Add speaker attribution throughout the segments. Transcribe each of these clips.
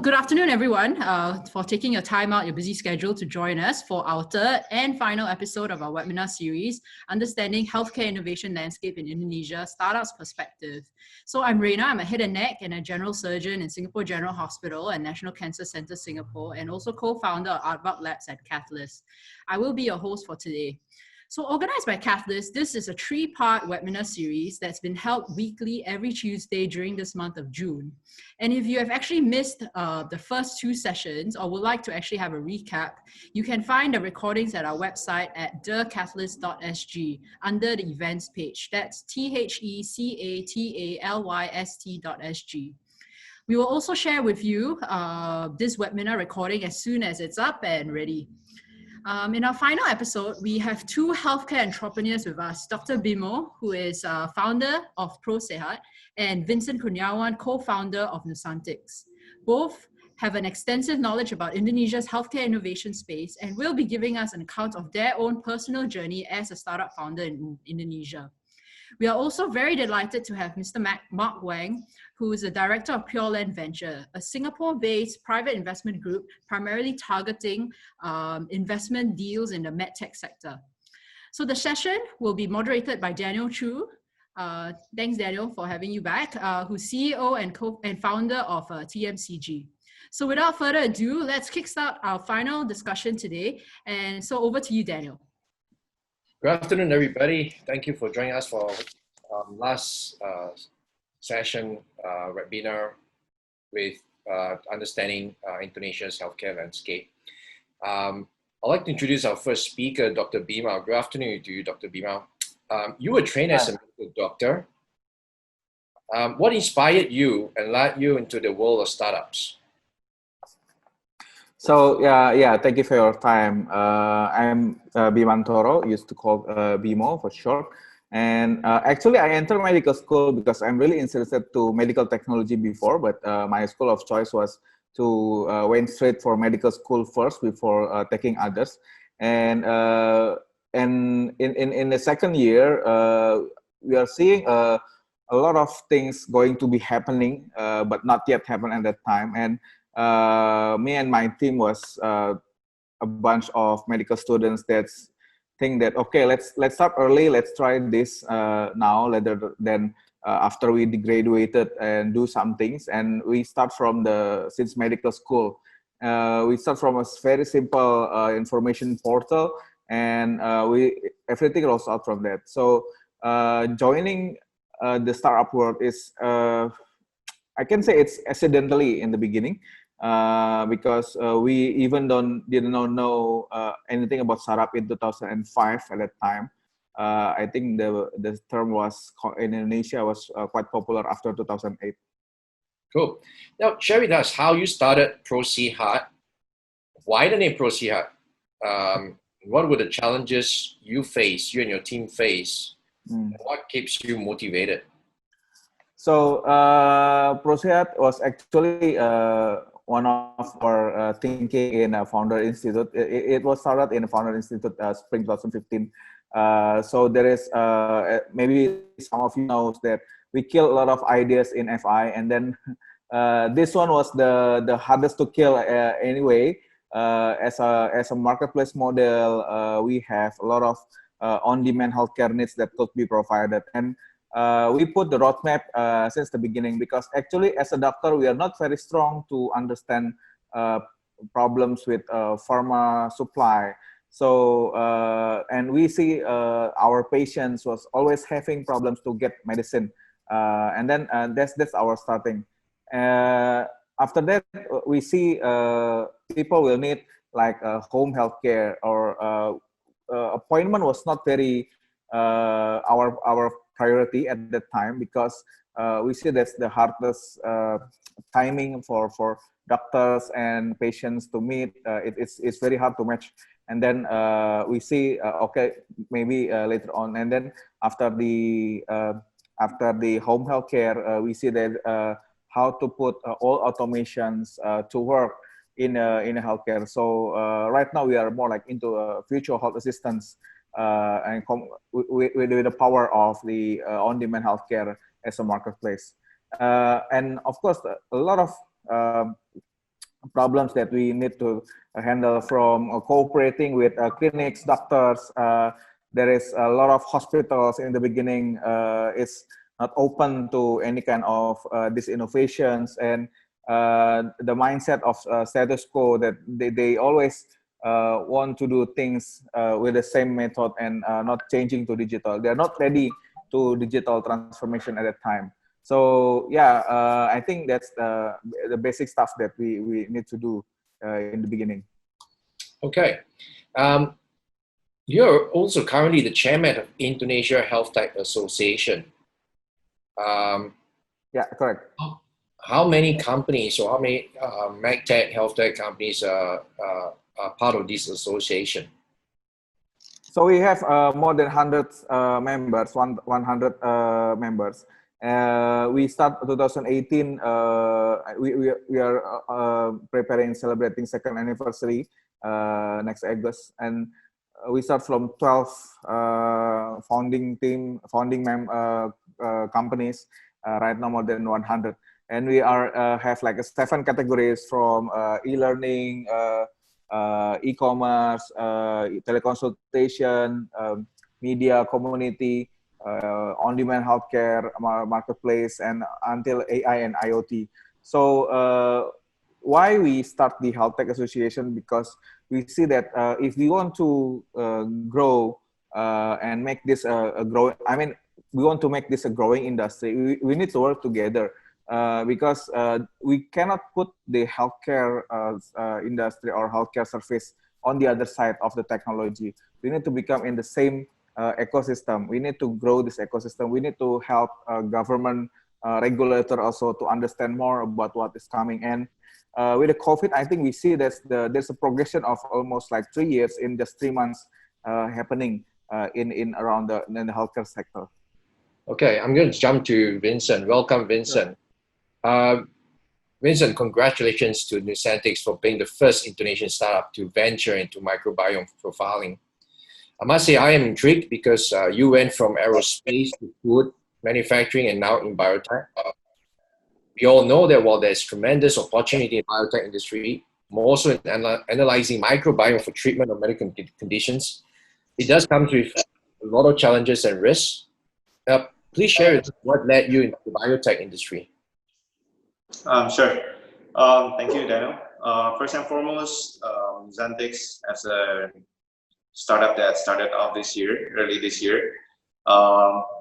Speaker 1: Good afternoon, everyone, for taking your time out, your busy schedule to join us for our third and final episode of our webinar series, Understanding Healthcare Innovation Landscape in Indonesia, Startups Perspective. So I'm Reina, I'm a head and neck and a general surgeon in Singapore General Hospital and National Cancer Centre Singapore, and also co-founder of Aardvark Labs at Catalyst. I will be your host for today. So organized by Catalyst, this is a three-part webinar series that's been held weekly every Tuesday during this month of June. And if you have actually missed the first two sessions or would like to actually have a recap, you can find the recordings at our website at thecatalyst.sg under the events page. That's thecatalyst.sg. We will also share with you this webinar recording as soon as it's up and ready. In our final episode, we have two healthcare entrepreneurs with us, Dr. Bimo, who is founder of ProSehat, and Vincent Kurniawan, co-founder of Nusantics. Both have an extensive knowledge about Indonesia's healthcare innovation space and will be giving us an account of their own personal journey as a startup founder in Indonesia. We are also very delighted to have Mr. Mark Wang, who is the director of Pureland Venture, a Singapore-based private investment group primarily targeting investment deals in the medtech sector. So the session will be moderated by Daniel Choo. Thanks, Daniel, for having you back, who's CEO and founder of TMCG. So without further ado, let's kickstart our final discussion today. And so over to you, Daniel.
Speaker 2: Good afternoon, everybody. Thank you for joining us for last session webinar with understanding Indonesia's healthcare landscape. I'd like to introduce our first speaker, Dr. Bima. Good afternoon to you, Dr. Bima. You were trained as a medical doctor. What inspired you and led you into the world of startups?
Speaker 3: So thank you for your time. I'm Bimantoro, used to call Bimo for short. And actually, I entered medical school because I'm really interested to medical technology before, but my school of choice was to went straight for medical school first before taking others. And in the second year, we are seeing a lot of things going to be happening, but not yet happened at that time. And me and my team was a bunch of medical students that think that, okay, let's start early, let's try this now rather than after we graduated and do some things. And we start from since medical school, we start from a very simple information portal, and everything rolls out from that. So joining the startup world is, I can say it's accidentally in the beginning. Because we even didn't know anything about startup in 2005 at that time. I think the term was in Indonesia was quite popular after 2008.
Speaker 2: Cool. Now share with us how you started ProSehat. Why the name ProSehat? What were the challenges you and your team face? And what keeps you motivated?
Speaker 3: So ProSehat was actually one of our thinking in a Founder Institute. It was started in a Founder Institute spring 2015. So there is, maybe some of you know that we kill a lot of ideas in FI, and then this one was the hardest to kill anyway. As a marketplace model, we have a lot of on-demand healthcare needs that could be provided. And we put the roadmap since the beginning, because actually as a doctor, we are not very strong to understand problems with pharma supply. So, and we see our patients was always having problems to get medicine. And then that's our starting. After that, we see people will need like home healthcare, or appointment was not very our priority at that time, because we see that's the hardest timing for doctors and patients to meet. It's very hard to match. And then we see okay, maybe later on. And then after the home healthcare, we see that how to put all automations to work in a healthcare. So right now we are more like into future health assistance and with the power of the on-demand healthcare as a marketplace. And of course, a lot of problems that we need to handle, from cooperating with clinics, doctors. There is a lot of hospitals in the beginning. It's not open to any kind of these innovations, and the mindset of status quo, that they always want to do things with the same method and not changing to digital. They're not ready to digital transformation at that time. So yeah, I think that's the basic stuff that we need to do in the beginning.
Speaker 2: Okay. You're also currently the chairman of Indonesia Health Tech Association.
Speaker 3: Yeah, correct.
Speaker 2: How many companies or how many MedTech, health tech companies are part of this association?
Speaker 3: So we have more than 100 members, 100 members. We start 2018. We are preparing, celebrating second anniversary next August, and we start from 12 founding companies. Right now, more than 100, and we are have like 7 categories, from e-learning, e-commerce, teleconsultation, media, community, on-demand healthcare, marketplace, and until AI and IoT. So why we start the Health Tech Association? Because we see that if we want to grow and make this a growing, I mean, we want to make this a growing industry, we need to work together. Because we cannot put the healthcare industry or healthcare service on the other side of the technology. We need to become in the same ecosystem. We need to grow this ecosystem. We need to help government regulator also to understand more about what is coming. And with the COVID, I think we see that there's a progression of almost like 3 years in just 3 months happening in around in the healthcare sector.
Speaker 2: Okay, I'm going to jump to Vincent. Welcome, Vincent. Vincent, congratulations to Nusantics for being the first Indonesian startup to venture into microbiome profiling. I must say I am intrigued because you went from aerospace to food manufacturing and now in biotech. We all know that while there's tremendous opportunity in the biotech industry, more so in analyzing microbiome for treatment of medical conditions, it does come with a lot of challenges and risks. Please share what led you into the biotech industry.
Speaker 4: Sure. Thank you, Daniel. First and foremost, Nusantics, as a startup that started off early this year,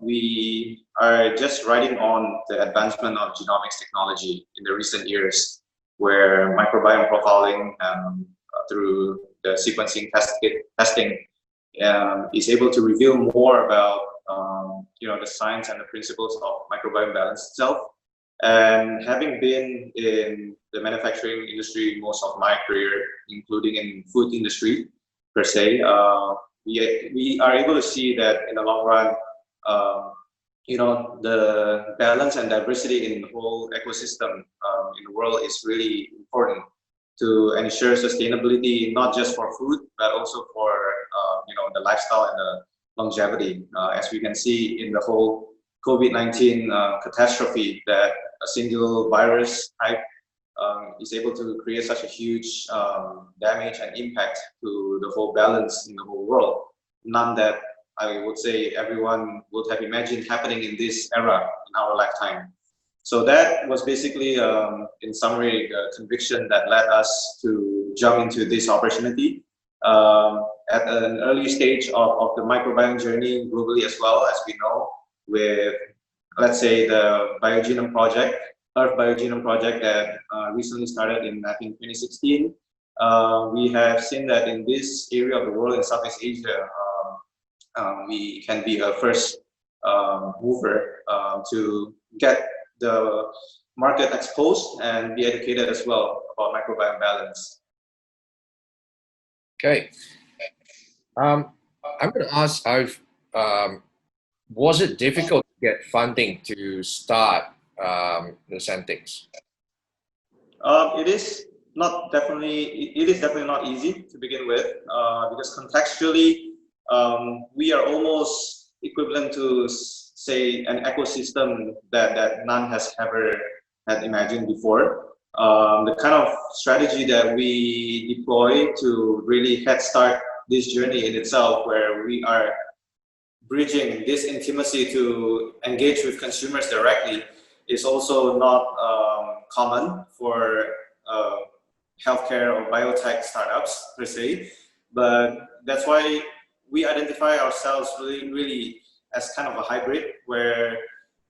Speaker 4: we are just riding on the advancement of genomics technology in the recent years, where microbiome profiling through the sequencing testing is able to reveal more about the science and the principles of microbiome balance itself. And having been in the manufacturing industry most of my career, including in food industry per se, we are able to see that in the long run, the balance and diversity in the whole ecosystem in the world is really important to ensure sustainability, not just for food, but also for the lifestyle and the longevity. As we can see in the whole COVID-19 catastrophe, that a single virus type is able to create such a huge damage and impact to the whole balance in the whole world. None that I would say everyone would have imagined happening in this era in our lifetime. So that was basically, in summary, the conviction that led us to jump into this opportunity at an early stage of the microbiome journey globally, as well as we know, with, let's say, the Biogenome project, Earth Biogenome project that recently started in, I think, 2016. We have seen that in this area of the world, in Southeast Asia, we can be a first mover to get the market exposed and be educated as well about microbiome balance.
Speaker 2: Okay. I'm going to ask, was it difficult to get funding to start Nusantics?
Speaker 4: It is definitely not easy to begin with, because contextually, we are almost equivalent to, say, an ecosystem that none has ever had imagined before. the kind of strategy that we deploy to really head start this journey in itself, where we are bridging this intimacy to engage with consumers directly, is also not common for healthcare or biotech startups per se. But that's why we identify ourselves really as kind of a hybrid, where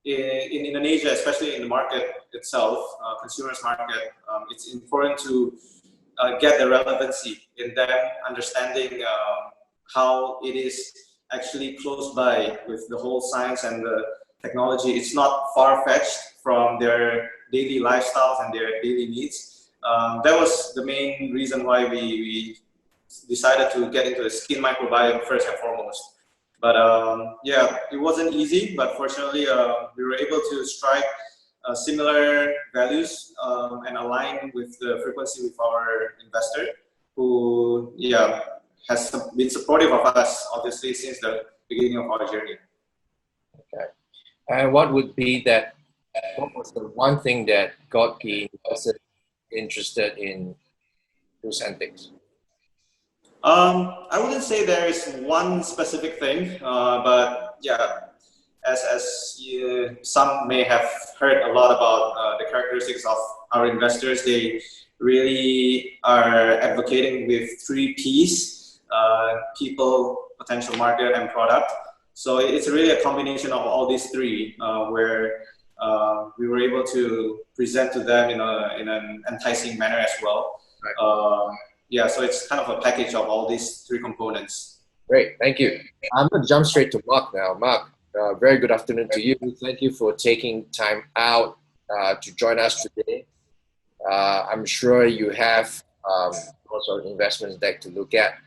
Speaker 4: in Indonesia, especially in the market itself, consumers market, it's important to get the relevancy in them understanding how it is actually close by with the whole science and the technology. It's not far-fetched from their daily lifestyles and their daily needs. That was the main reason why we decided to get into the skin microbiome first and foremost. But yeah, it wasn't easy, but fortunately we were able to strike similar values and align with the frequency with our investor, who has been supportive of us, obviously, since the beginning of our journey.
Speaker 2: Okay. And what would be that, what was the one thing that got the investor interested in Nusantics?
Speaker 4: I wouldn't say there is one specific thing, but yeah, as some may have heard a lot about the characteristics of our investors, they really are advocating with 3 Ps, people, potential market, and product. So it's really a combination of all these 3, where we were able to present to them in an enticing manner as well. Right. Yeah, so it's kind of a package of all these 3 components.
Speaker 2: Great, thank you. I'm going to jump straight to Mark now. Mark, very good afternoon to you. Thank you for taking time out to join us today. I'm sure you have also an investment deck to look at.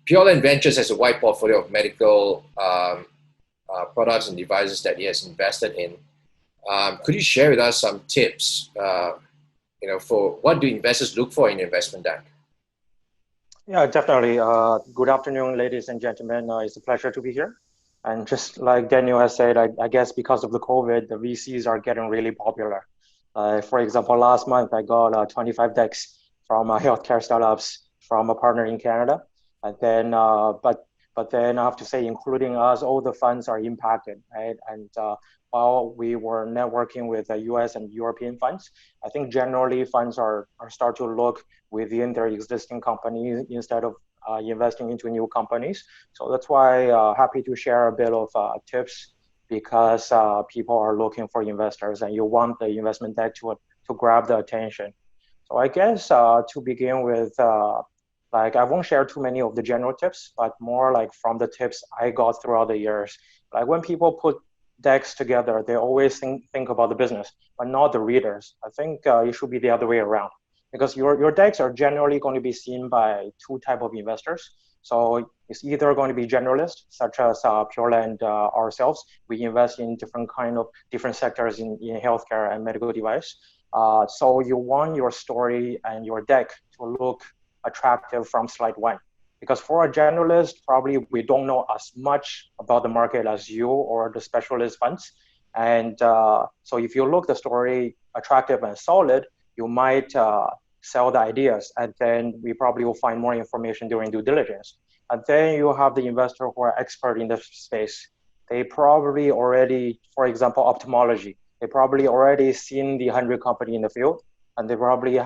Speaker 2: Pureland Ventures has a wide portfolio of medical products and devices that he has invested in. Could you share with us some tips for what do investors look for in investment deck?
Speaker 5: Yeah, definitely. Good afternoon, ladies and gentlemen. It's a pleasure to be here. And just like Daniel has said, I guess because of the COVID, the VCs are getting really popular. For example, last month I got 25 decks from healthcare startups from a partner in Canada. And then, but then I have to say, including us, all the funds are impacted, right? And while we were networking with US and European funds, I think generally funds are start to look within their existing companies instead of investing into new companies. So that's why happy to share a bit of tips, because people are looking for investors and you want the investment deck to grab the attention. So I guess to begin with, like I won't share too many of the general tips, but more like from the tips I got throughout the years. Like when people put decks together, they always think about the business, but not the readers. I think it should be the other way around, because your decks are generally going to be seen by 2 types of investors. So it's either going to be generalists, such as Pureland ourselves. We invest in different sectors in healthcare and medical device. So you want your story and your deck to look attractive from slide 1. Because for a generalist, probably we don't know as much about the market as you or the specialist funds. And so if you look the story attractive and solid, you might sell the ideas, and then we probably will find more information during due diligence. And then you have the investor who are expert in the space. They probably already, for example, ophthalmology, they probably already seen the 100 company in the field, and they probably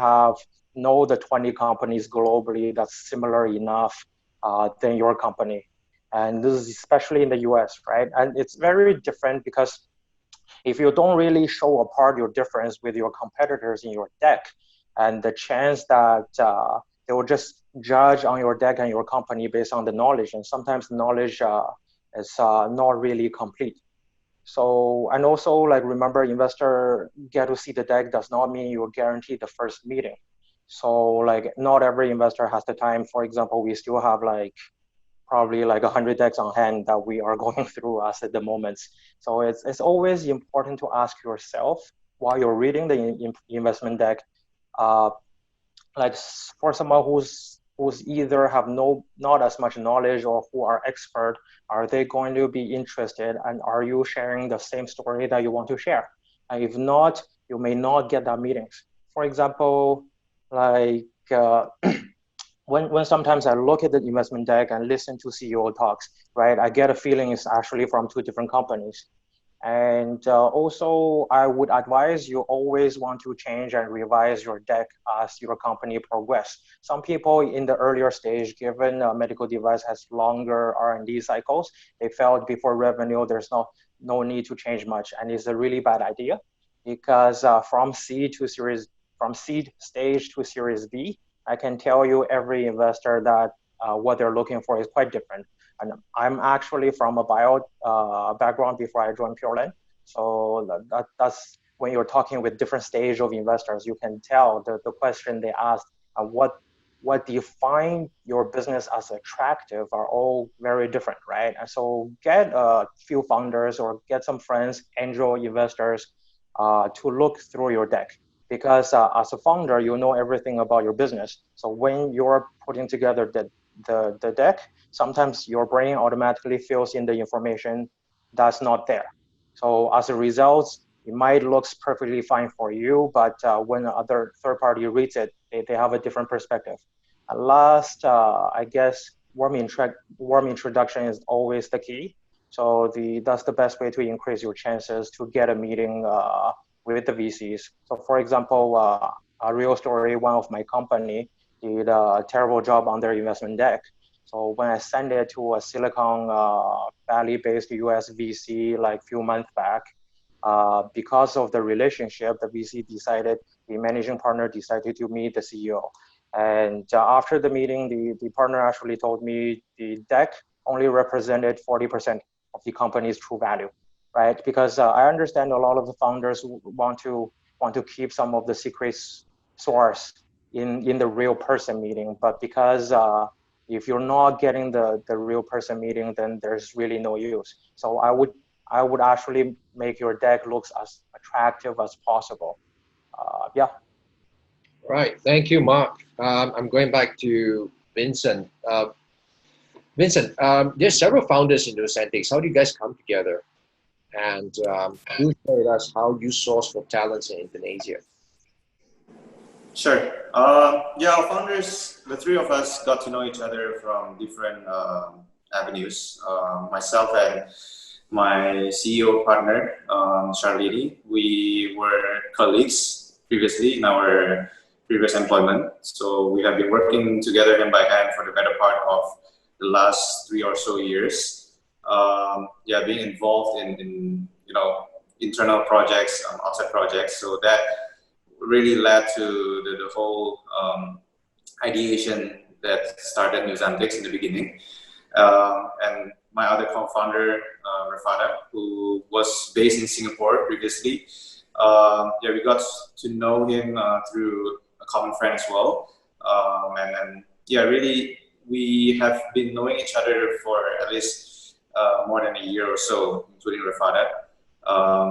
Speaker 5: know the 20 companies globally that's similar enough than your company. And this is especially in the US, right? And it's very different because if you don't really show apart your difference with your competitors in your deck, and the chance that they will just judge on your deck and your company based on the knowledge, and sometimes the knowledge is not really complete. So, and also like remember, investor get to see the deck does not mean you're guaranteed the first meeting. So like not every investor has the time. For example, we still have probably 100 decks on hand that we are going through us at the moment. So it's always important to ask yourself while you're reading the investment deck, like for someone who's either have not as much knowledge or who are expert, are they going to be interested, and are you sharing the same story that you want to share? And if not, you may not get that meetings. For example, like when sometimes I look at the investment deck and listen to CEO talks, right, I get a feeling it's actually from two different companies. And also, I would advise you always want to change and revise your deck as your company progress. Some people in the earlier stage, given a medical device has longer R&D cycles, they felt before revenue, there's no need to change much. And it's a really bad idea because from seed stage to Series B, I can tell you every investor that what they're looking for is quite different. And I'm actually from a bio background before I joined Pureland. So that's when you're talking with different stage of investors, you can tell the question they asked, what define your business as attractive are all very different, right? And so get a few founders or get some friends, angel investors to look through your deck. Because as a founder, you know everything about your business. So when you're putting together the deck, sometimes your brain automatically fills in the information that's not there. So as a result, it might look perfectly fine for you, but when other third party reads it, they have a different perspective. And last, I guess, warm introduction is always the key. So that's the best way to increase your chances to get a meeting with the VCs. So for example, a real story, one of my company did a terrible job on their investment deck. So when I sent it to a Silicon Valley-based US VC like a few months back, because of the relationship, the managing partner decided to meet the CEO. And after the meeting, the partner actually told me the deck only represented 40% of the company's true value, right? Because I understand a lot of the founders want to keep some of the secret source in the real person meeting, but because if you're not getting the real person meeting, then there's really no use. So I would actually make your deck looks as attractive as possible. Yeah.
Speaker 2: Right. Thank you, Mark. I'm going back to Vincent. Vincent, there's several founders in Nusantics. How do you guys come together? And do share with us how you source for talents in Indonesia.
Speaker 4: Sure. Yeah, our founders, the three of us got to know each other from different avenues. Myself and my CEO partner, Charlene, we were colleagues previously in our previous employment. So we have been working together hand by hand for the better part of the last 3 or so years. Yeah, being involved in internal projects, outside projects. So that really led to the whole ideation that started Nusantics in the beginning. And my other co-founder, Rafada, who was based in Singapore previously, yeah, we got to know him through a common friend as well. And yeah, really, we have been knowing each other for at least more than a year or so, including Rafada,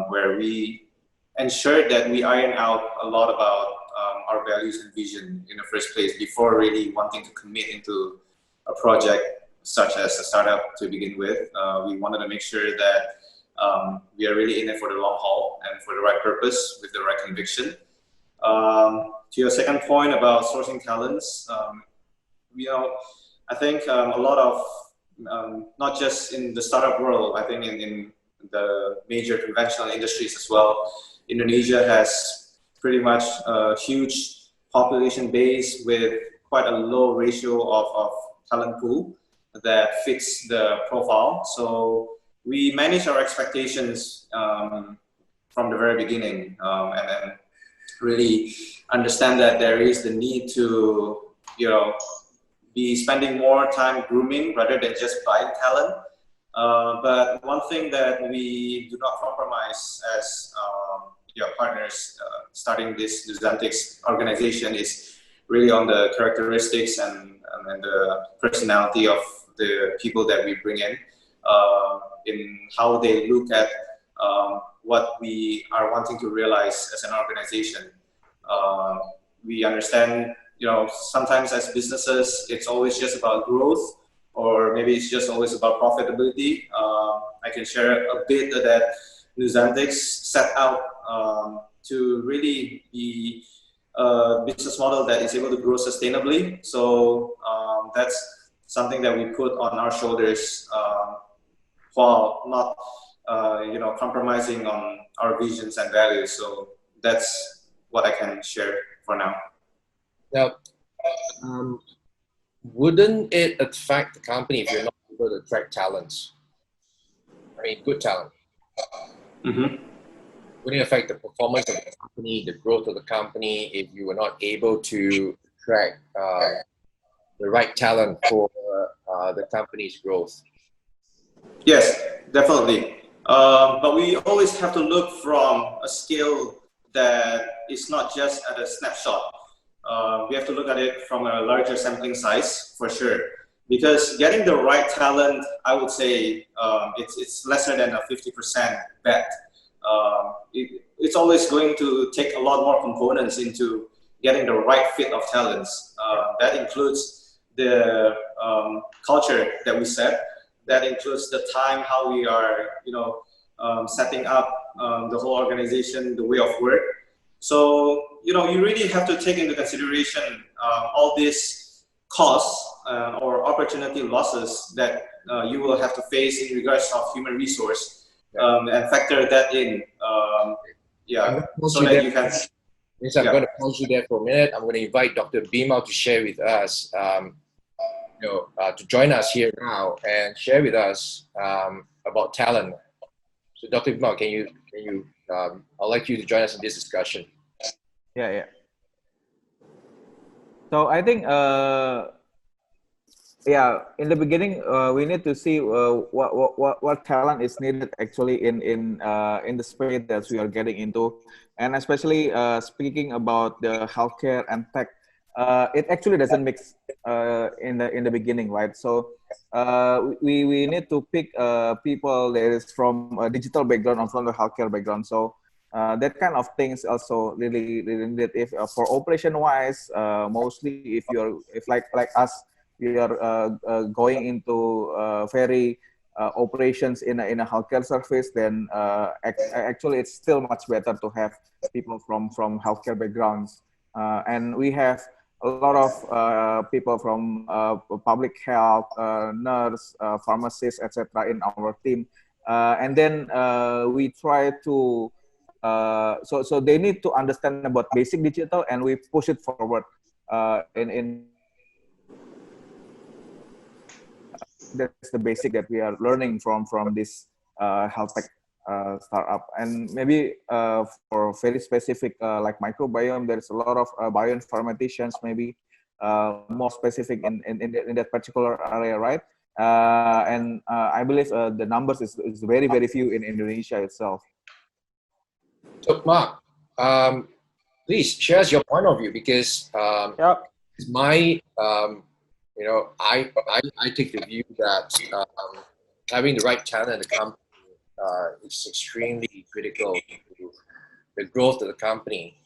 Speaker 4: where we ensured that we iron out a lot about our values and vision in the first place before really wanting to commit into a project such as a startup to begin with. We wanted to make sure that we are really in it for the long haul and for the right purpose with the right conviction. To your second point about sourcing talents, I think a lot of, not just in the startup world, I think in the major conventional industries as well, Indonesia has pretty much a huge population base with quite a low ratio of talent pool that fits the profile. So we manage our expectations from the very beginning and then really understand that there is the need to, be spending more time grooming rather than just buying talent. But one thing that we do not compromise as partners starting this Nusantics organization is really on the characteristics and the personality of the people that we bring in how they look at what we are wanting to realize as an organization. We understand, sometimes as businesses, it's always just about growth, or maybe it's just always about profitability. I can share a bit that Nusantics set out to really be a business model that is able to grow sustainably. So that's something that we put on our shoulders while not compromising on our visions and values. So that's what I can share for now.
Speaker 2: Now, wouldn't it affect the company if you're not able to attract talents? I mean, good talent.
Speaker 4: Mm-hmm.
Speaker 2: Wouldn't it affect the performance of the company, the growth of the company, if you were not able to attract the right talent for the company's growth?
Speaker 4: Yes, definitely. But we always have to look from a scale that is not just at a snapshot. We have to look at it from a larger sampling size for sure. Because getting the right talent, I would say it's lesser than a 50% bet. It's always going to take a lot more components into getting the right fit of talents. That includes the culture that we set. That includes the time, how we are, setting up the whole organization, the way of work. So, you really have to take into consideration all these costs or opportunity losses that you will have to face in regards of human resource and factor that in. So that you can.
Speaker 2: I'm going to pause you there for a minute. I'm going to invite Dr. Bima to share with us, to join us here now and share with us about talent. So, Dr. Bima, can you? I'd like you to join us in this discussion.
Speaker 3: Yeah. So I think, in the beginning, we need to see what talent is needed actually in the space that we are getting into, and especially speaking about the healthcare and tech, it actually doesn't mix in the beginning, right? So we need to pick people that is from a digital background or from the healthcare background. So that kind of things also really needed. If for operation wise, mostly if like us, we are going into very operations in a healthcare service, then actually it's still much better to have people from healthcare backgrounds, and we have a lot of people from public health, nurse, pharmacists, etc. in our team, and then we try to so they need to understand about basic digital, and we push it forward in that's the basic that we are learning from this health tech startup. And maybe for very specific like microbiome, there's a lot of bioinformaticians, maybe more specific in that particular area, right? And I believe the numbers is very, very few in Indonesia itself.
Speaker 2: So Mark, please share us your point of view, because it's my I take the view that having the right talent in the company is extremely critical to the growth of the company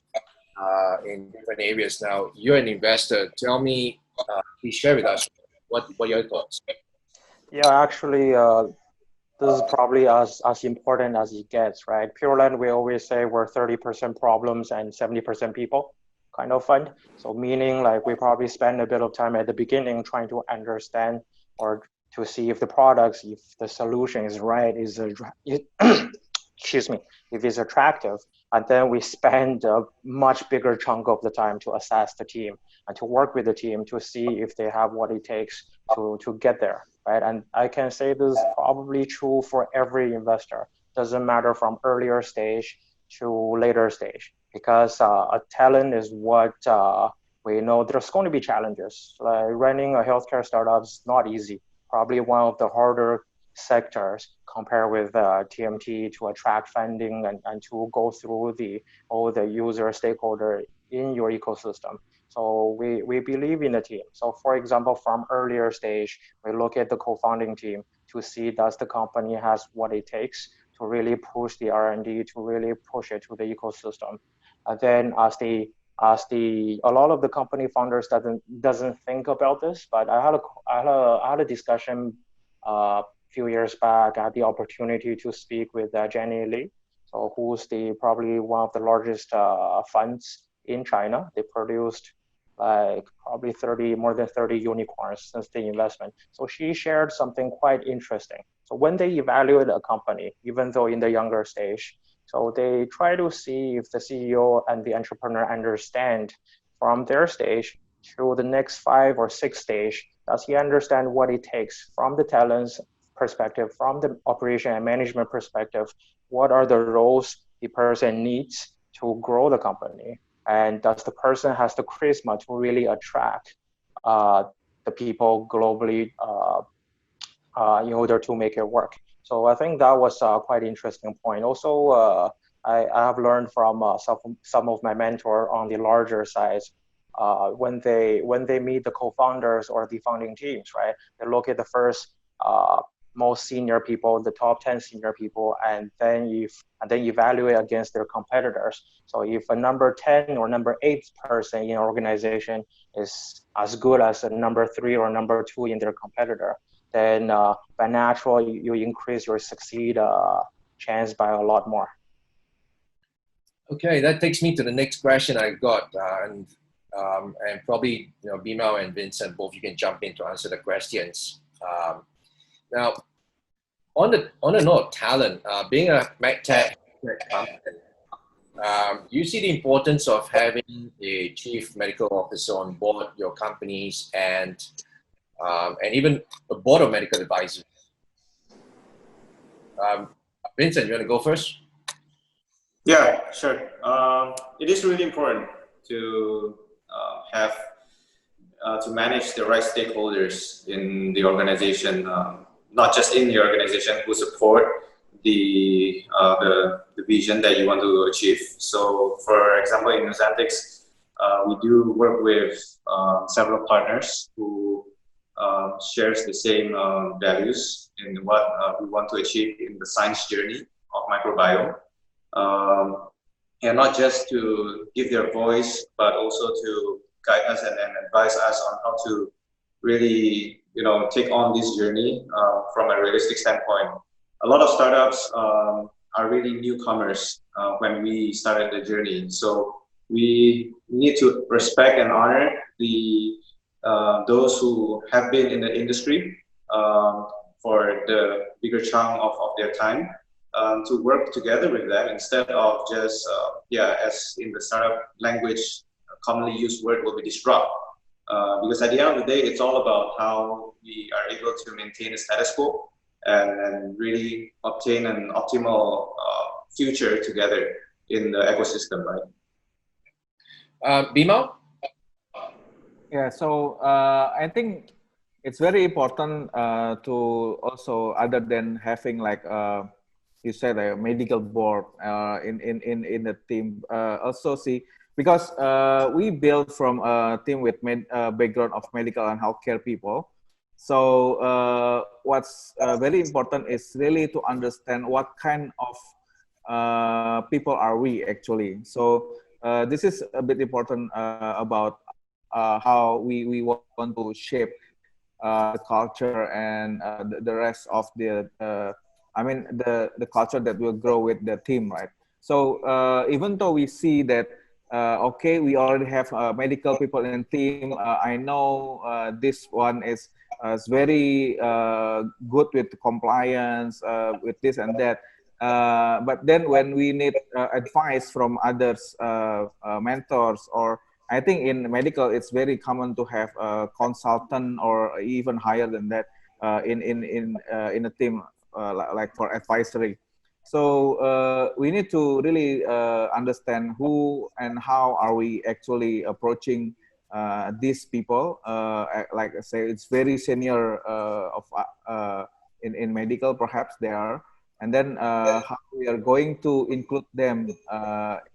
Speaker 2: in different areas. Now, you're an investor. Tell me, please share with us what are your thoughts?
Speaker 5: Yeah, actually, this is probably as important as it gets, right? Pureland, we always say we're 30% problems and 70% people kind of fund. So meaning like we probably spend a bit of time at the beginning trying to understand or to see if the products, if the solution is right, excuse me, if it's attractive. And then we spend a much bigger chunk of the time to assess the team and to work with the team to see if they have what it takes to get there, right? And I can say this is probably true for every investor. Doesn't matter from earlier stage to later stage, because a talent is what we know there's going to be challenges. Like running a healthcare startup is not easy. Probably one of the harder sectors compared with TMT to attract funding and to go through all the user stakeholder in your ecosystem. So we believe in the team. So for example, from earlier stage, we look at the co-founding team to see does the company has what it takes to really push the R&D, to really push it to the ecosystem. And then as a lot of the company founders doesn't think about this, but I had a discussion a few years back. I had the opportunity to speak with Jenny Lee. So who's probably one of the largest funds in China. They produced like probably more than 30 unicorns since the investment. So she shared something quite interesting. So when they evaluate a company, even though in the younger stage, so they try to see if the CEO and the entrepreneur understand from their stage to the next 5 or 6 stage, does he understand what it takes from the talents perspective, from the operation and management perspective, what are the roles the person needs to grow the company? And does the person has the charisma to really attract the people globally in order to make it work? So I think that was a quite interesting point. Also, I have learned from some of my mentor on the larger size. When they meet the co-founders or the founding teams, right? They look at the first most senior people, the top 10 senior people, and then evaluate against their competitors. So if a number 10 or number 8 person in an organization is as good as a number 3 or number 2 in their competitor, then by natural you increase your succeed chance by a lot more.
Speaker 2: Okay, that takes me to the next question I got, and probably Bima and Vincent, both you can jump in to answer the questions. Now, on the note of talent, being a MedTech company, do you see the importance of having a chief medical officer on board your companies and even a board of medical advisors? Vincent, you want to go first?
Speaker 4: Yeah, sure. It is really important to have to manage the right stakeholders in the organization, not just in the organization, who support the vision that you want to achieve. So, for example, in Nusantics, we do work with several partners who shares the same values in what we want to achieve in the science journey of microbiome. And not just to give their voice, but also to guide us and advise us on how to really, take on this journey from a realistic standpoint. A lot of startups are really newcomers when we started the journey. So we need to respect and honor those who have been in the industry for the bigger chunk of their time. To work together with them instead of just, as in the startup language, a commonly used word will be disrupt. Because at the end of the day, it's all about how we are able to maintain a status quo and really obtain an optimal future together in the ecosystem, right?
Speaker 2: Bima?
Speaker 3: Yeah, so I think it's very important to also, other than having like you said a medical board in the team, also see, because we build from a team with background of medical and healthcare people. So what's very important is really to understand what kind of people are we actually. So this is a bit important about how we want to shape the culture and the rest of the culture that will grow with the team, right? So even though we see that, okay, we already have medical people in the team, I know this one is very good with compliance, with this and that. But then when we need advice from others, mentors, or I think in medical, it's very common to have a consultant or even higher than that in a team. Like for advisory. So we need to really understand who and how are we actually approaching these people. Like I say, it's very senior in medical, perhaps they are. And then how we are going to include them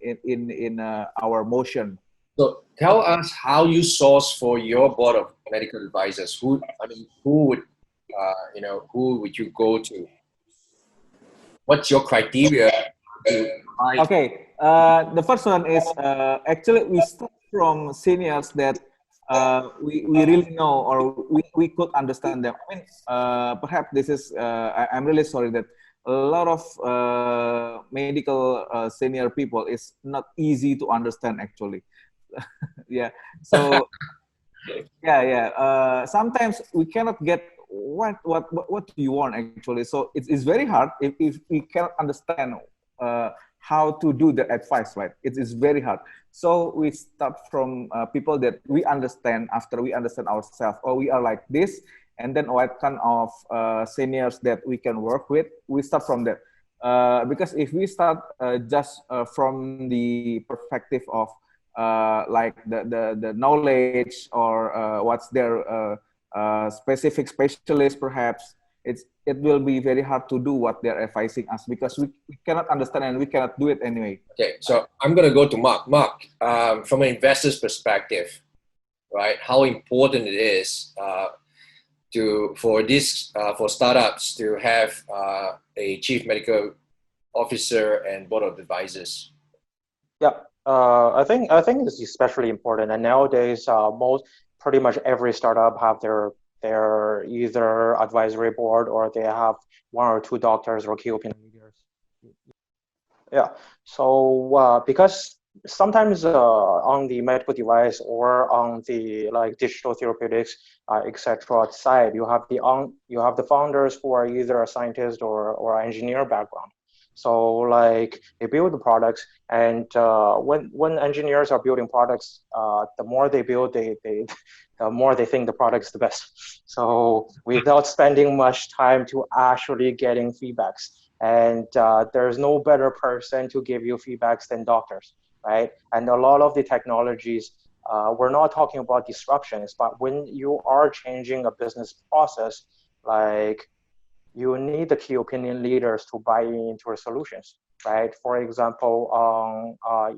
Speaker 3: in our motion.
Speaker 2: So tell us how you source for your board of medical advisors. Who would you go to? What's your criteria?
Speaker 3: Okay, the first one is actually we start from seniors that we really know or we could understand them. I mean, perhaps this is, I'm really sorry that a lot of medical senior people is not easy to understand actually. Yeah. So sometimes we cannot get what do you want actually. So it's very hard if we cannot understand how to do the advice, right? It is very hard. So we start from people that we understand. After we understand ourselves, oh, we are like this, and then what kind of seniors that we can work with. We start from that. Because if we start just from the perspective of like the knowledge or what's their specific specialist, perhaps it will be very hard to do what they're advising us because we cannot understand and we cannot do it anyway.
Speaker 2: Okay, so I'm going to go to Mark. Mark, from an investor's perspective, right? How important it is for startups to have a chief medical officer and board of advisors.
Speaker 5: Yeah, I think it's especially important, and nowadays pretty much every startup have their either advisory board or they have 1 or 2 doctors or key opinion leaders. Yeah, so because sometimes on the medical device or on the like digital therapeutics, etc. side, you have the founders who are either a scientist or engineer background. So like they build the products, and when engineers are building products, the more they build, the more they think the product is the best. So without spending much time to actually getting feedbacks, and there's no better person to give you feedbacks than doctors, right? And a lot of the technologies, we're not talking about disruptions, but when you are changing a business process, like you need the key opinion leaders to buy into your solutions, right? For example,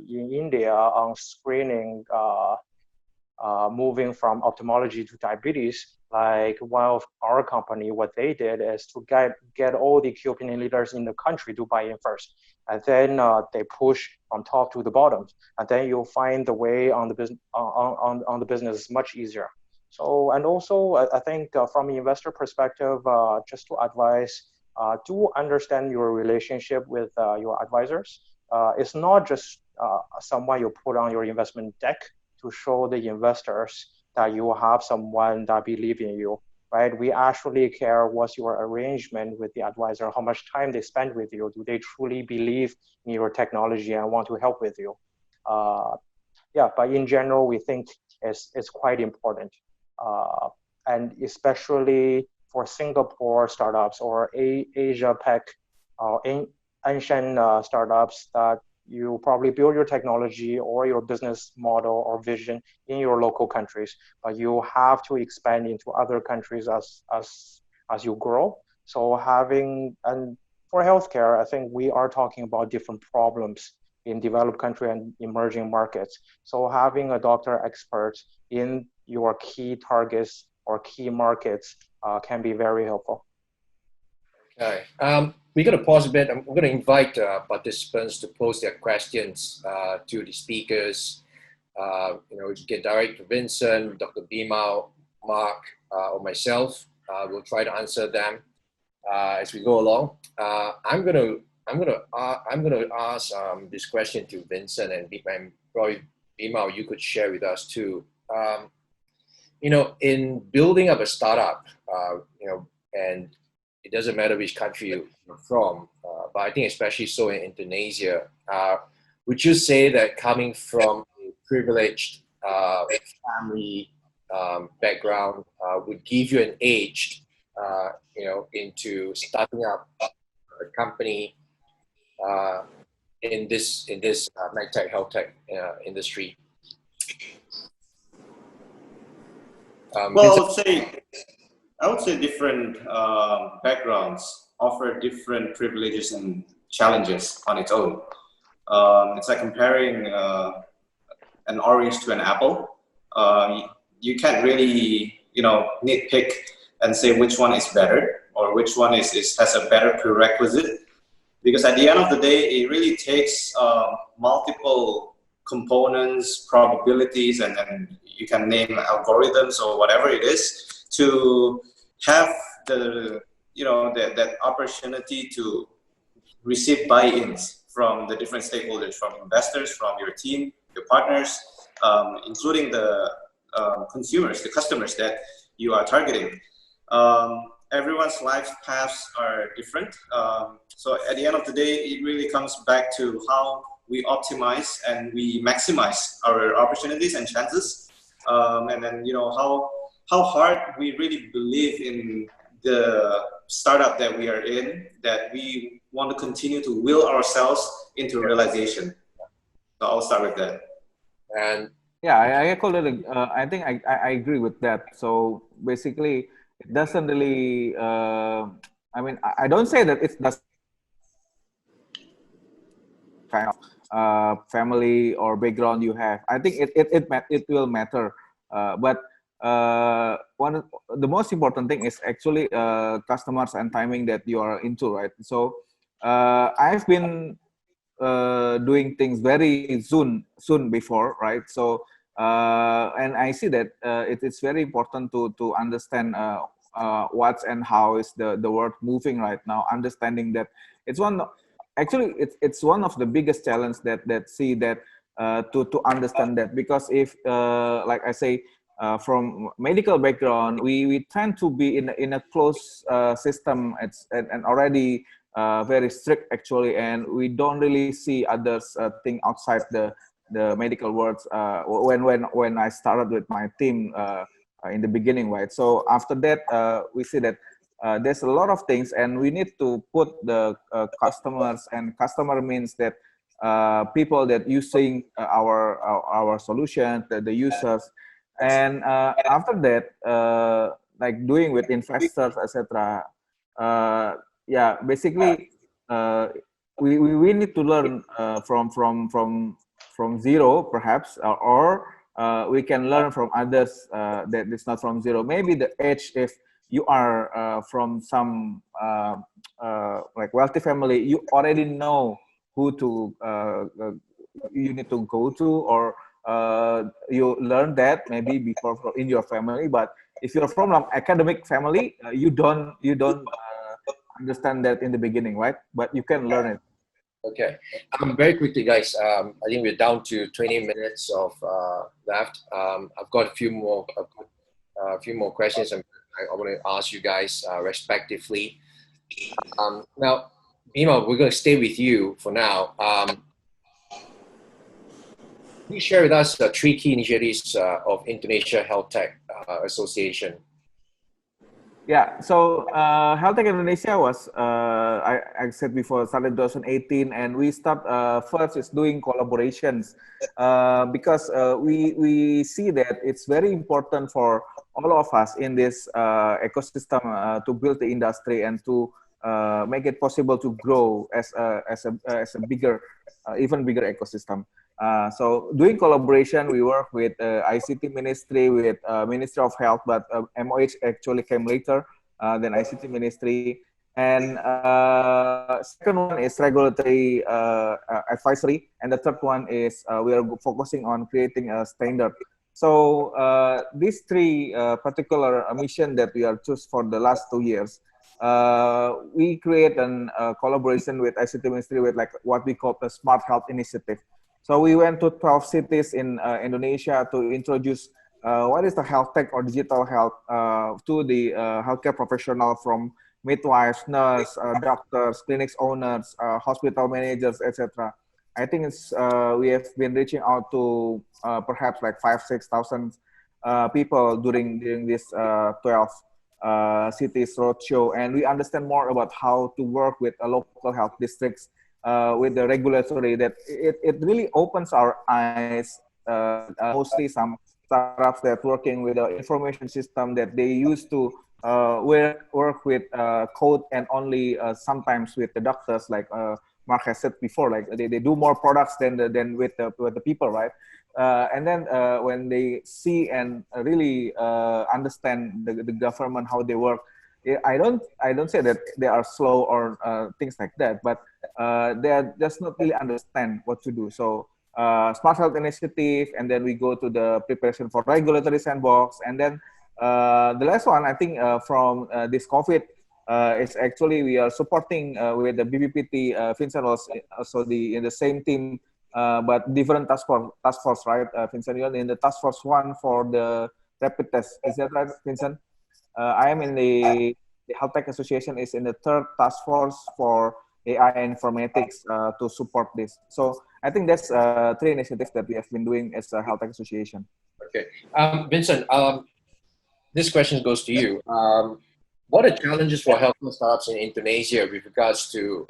Speaker 5: in India, on screening, moving from ophthalmology to diabetes, like one of our company, what they did is to get all the key opinion leaders in the country to buy in first. And then they push from top to the bottom. And then you'll find the way on the business on the business much easier. So, and also I think from the investor perspective, just to advise, to understand your relationship with your advisors. It's not just someone you put on your investment deck to show the investors that you have someone that believe in you, right? We actually care what's your arrangement with the advisor, how much time they spend with you. Do they truly believe in your technology and want to help with you? Yeah, but in general, we think it's quite important. And especially for Singapore startups or Asia Pac or Asian startups, that you probably build your technology or your business model or vision in your local countries, but you have to expand into other countries as you grow. So and for healthcare, I think we are talking about different problems in developed country and emerging markets. So having a doctor expert in your key targets or key markets can be very helpful.
Speaker 2: Okay, we're going to pause a bit. I'm going to invite participants to pose their questions to the speakers. You can direct to Vincent, Dr. Bimau, Mark, or myself. We'll try to answer them as we go along. I'm going to ask this question to Vincent, and probably Bimau, you could share with us too. In building up a startup, and it doesn't matter which country you're from, but I think especially so in Indonesia, would you say that coming from a privileged family background would give you an edge, into starting up a company in this medtech, health tech industry?
Speaker 4: Well, I would say different backgrounds offer different privileges and challenges on its own. It's like comparing an orange to an apple. You can't really, nitpick and say which one is better or which one has a better prerequisite, because at the end of the day, it really takes multiple components, probabilities, and you can name algorithms or whatever it is to have the that opportunity to receive buy-ins from the different stakeholders, from investors, from your team, your partners, including the consumers, the customers that you are targeting. Everyone's life paths are different. So at the end of the day, it really comes back to how we optimize and we maximize our opportunities and chances. And then, how hard we really believe in the startup that we are in, that we want to continue to will ourselves into realization. So I'll start with that.
Speaker 2: And
Speaker 3: yeah, I call it. I think I agree with that. So basically, it doesn't really. I mean, I don't say that it does kind of family or background you have. I think it will matter, but the most important thing is actually customers and timing that you are into, right? So I've been doing things very soon before, right? So and I see that it is very important to understand what's and how is the world moving right now. Understanding that it's one of the biggest challenge that see that to understand that, because if like I say, from medical background, we tend to be in a closed system. And already very strict actually, and we don't really see others think outside the medical world. When I started with my team in the beginning, right? So after that, we see that there's a lot of things, and we need to put the customers, and customer means that people that using our solution, the users. And after that, like doing with investors, etc. Yeah, basically, we need to learn from zero, perhaps, or we can learn from others that is not from zero. Maybe the edge, if you are from some like wealthy family, you already know who to you need to go to, or you learn that maybe before in your family. But if you're from an academic family, you don't understand that in the beginning, right? But you can learn it.
Speaker 2: Okay, very quickly, guys. I think we're down to 20 minutes of left. I've got a few more questions, and I want to ask you guys respectively. Now, Bima, we're going to stay with you for now. Can you share with us the 3 key initiatives of Indonesia Health Tech Association?
Speaker 3: Yeah, so Health Tech Indonesia was, I said before, started 2018, and we start first is doing collaborations because we see that it's very important for all of us in this ecosystem to build the industry and to make it possible to grow as a bigger, even bigger ecosystem. So doing collaboration, we work with ICT Ministry, with Ministry of Health, but MOH actually came later than ICT Ministry. And second one is regulatory advisory. And the third one is we are focusing on creating a standard. So these 3 particular mission that we are choose for the last 2 years, we create a collaboration with ICT Ministry with like what we call the Smart Health Initiative. So we went to 12 cities in Indonesia to introduce what is the health tech or digital health to the healthcare professional, from midwives, nurse, doctors, clinics owners, hospital managers, etc. I think it's we have been reaching out to perhaps like 5,000-6,000 people during this 12 cities roadshow, and we understand more about how to work with local health districts. With the regulatory, that it really opens our eyes. Mostly some startups that working with the information system that they used to work with code and only sometimes with the doctors, like Mark has said before, like they do more products than with the people, right? And then when they see and really understand the government, how they work, I don't say that they are slow or things like that, but they are just not really understand what to do. So Smart Health Initiative, and then we go to the preparation for regulatory sandbox, and then the last one, I think from this COVID, is actually we are supporting with the BPPT. Vincent was also in the same team, but different task force, right? Vincent, you're in the task force 1 for the rapid test. Is that right, Vincent? I am in the Health Tech Association is in the 3rd task force for AI informatics to support this. So I think that's 3 initiatives that we have been doing as a Health Tech Association.
Speaker 2: Okay, Vincent, this question goes to you. What are challenges for healthcare startups in Indonesia with regards to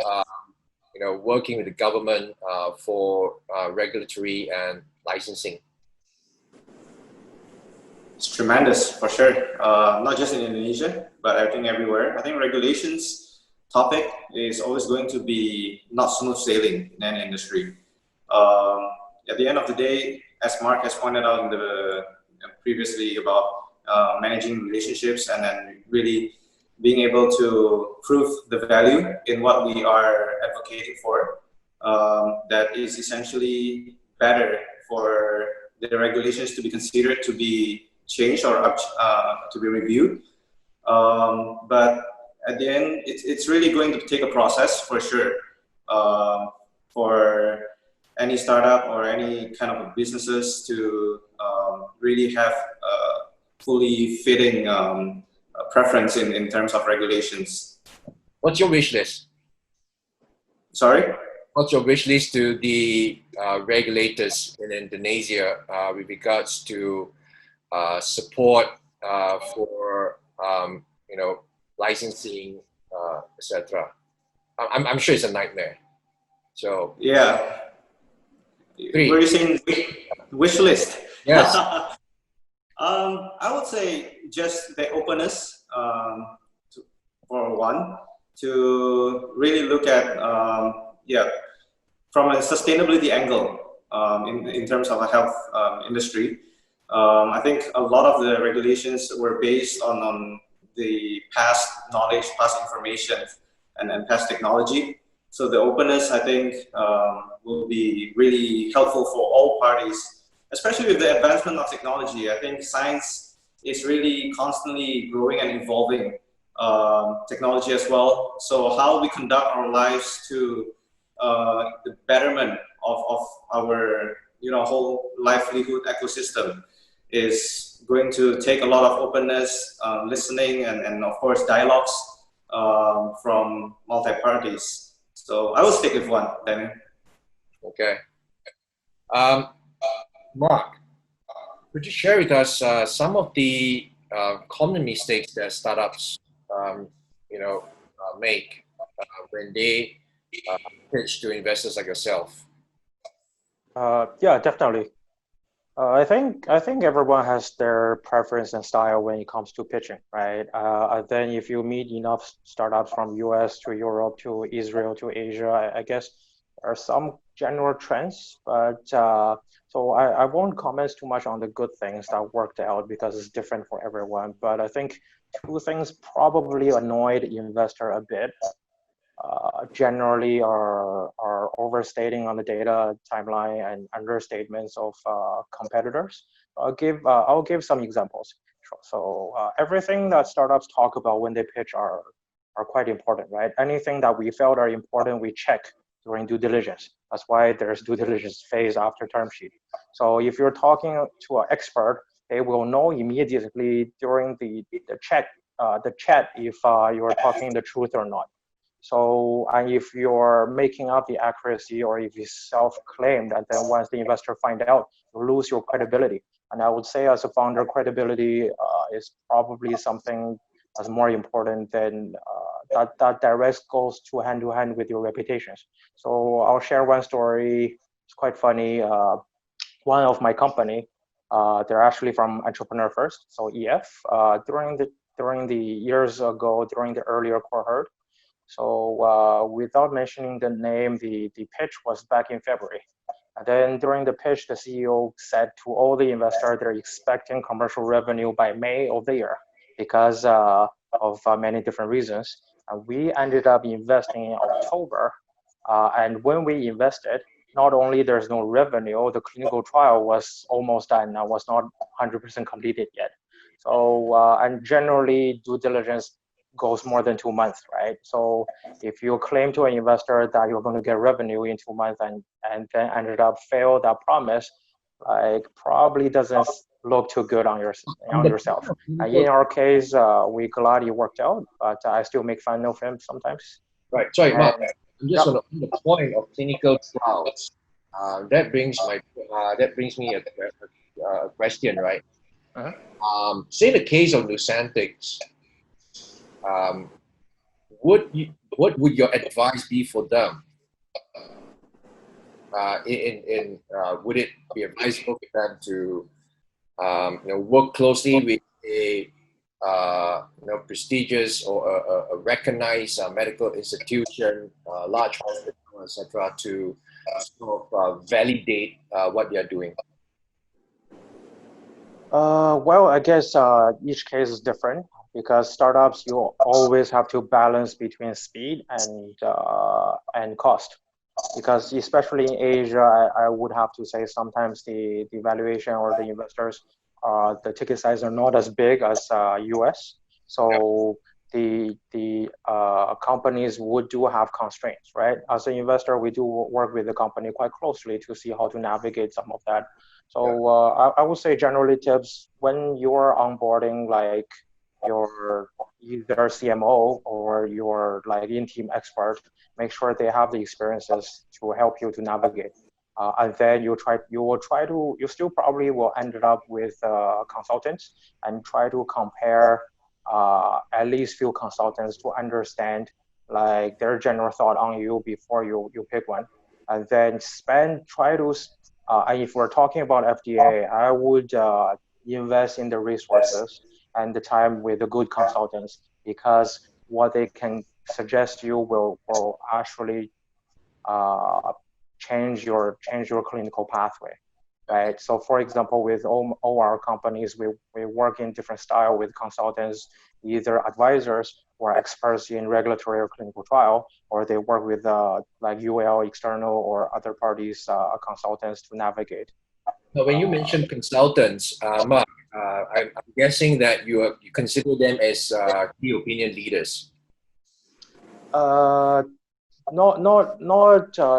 Speaker 2: working with the government for regulatory and licensing?
Speaker 4: It's tremendous for sure. Not just in Indonesia, but I think everywhere. I think regulations topic is always going to be not smooth sailing in any industry. At the end of the day, as Mark has pointed out previously about managing relationships and then really being able to prove the value in what we are advocating for, that is essentially better for the regulations to be considered to be changed or to be reviewed. But at the end, it's really going to take a process for sure for any startup or any kind of businesses to really have fully fitting preference in terms of regulations.
Speaker 2: What's your wish list?
Speaker 4: Sorry?
Speaker 2: What's your wish list to the regulators in Indonesia with regards to support for licensing, etc.? I'm sure it's a nightmare. So
Speaker 4: yeah,
Speaker 2: 3.
Speaker 4: Were you saying wish list?
Speaker 2: Yes.
Speaker 4: I would say just the openness for one, to really look at from a sustainability angle in terms of a health industry. I think a lot of the regulations were based on the past knowledge, past information, and past technology. So the openness, I think, will be really helpful for all parties, especially with the advancement of technology. I think science is really constantly growing and evolving technology as well. So how we conduct our lives to the betterment of our whole livelihood ecosystem is going to take a lot of openness, listening, and of course dialogues from multi-parties. So I will stick with one, Daniel.
Speaker 2: Okay. Mark, could you share with us some of the common mistakes that startups, make when they pitch to investors like yourself?
Speaker 5: Yeah, definitely. I think everyone has their preference and style when it comes to pitching, right? Then if you meet enough startups from US to Europe to Israel to Asia, I guess there are some general trends, but so I won't comment too much on the good things that worked out because it's different for everyone. But I think 2 things probably annoyed the investor a bit. Generally are overstating on the data timeline and understatements of competitors. I'll give some examples. So everything that startups talk about when they pitch are quite important, right? Anything that we felt are important, we check during due diligence. That's why there's due diligence phase after term sheet. So if you're talking to an expert, they will know immediately during the chat if you're talking the truth or not. So, and if you're making up the accuracy or if you self-claimed, and then once the investor find out, you lose your credibility. And I would say as a founder, credibility is probably something that's more important than that direct goes to hand with your reputations. So I'll share one story. It's quite funny. One of my company, they're actually from Entrepreneur First, so EF, during the years ago, during the earlier cohort. So without mentioning the name, the pitch was back in February. And then during the pitch, the CEO said to all the investors they're expecting commercial revenue by May of the year because of many different reasons. And we ended up investing in October. And when we invested, not only there's no revenue, the clinical trial was almost done and was not 100% completed yet. So, and generally due diligence goes more than 2 months, right? So if you claim to an investor that you're going to get revenue in 2 months and then ended up fail that promise, like probably doesn't look too good on yourself. And in our case, we glad it worked out, but I still make fun of him sometimes.
Speaker 2: Right. Sorry, Mark.
Speaker 5: And
Speaker 2: I'm just on the point of clinical trials. That brings me a question, right? Say the case of Nusantics. What would your advice be for them? Would it be advisable for them to work closely with a prestigious or a recognized medical institution, large hospital, etc., to sort of validate what they are doing?
Speaker 5: Well, I guess each case is different because startups, you always have to balance between speed and cost. Because especially in Asia, I would have to say sometimes the valuation or the investors, the ticket size are not as big as US. So the companies do have constraints, right? As an investor, we do work with the company quite closely to see how to navigate some of that. So I would say generally tips when you're onboarding like your either CMO or your like in-team expert, make sure they have the experiences to help you to navigate. And then you still probably will end up with consultants and try to compare at least few consultants to understand like their general thought on you before you pick one. And then and if we're talking about FDA, I would invest in the resources and the time with the good consultants because what they can suggest you will actually change your clinical pathway, right? So for example, with all our companies, we work in different style with consultants, either advisors or experts in regulatory or clinical trial, or they work with like UL external or other parties consultants to navigate.
Speaker 2: Now, when you mention consultants, Mark, I'm guessing that you consider them as key opinion leaders.
Speaker 5: Not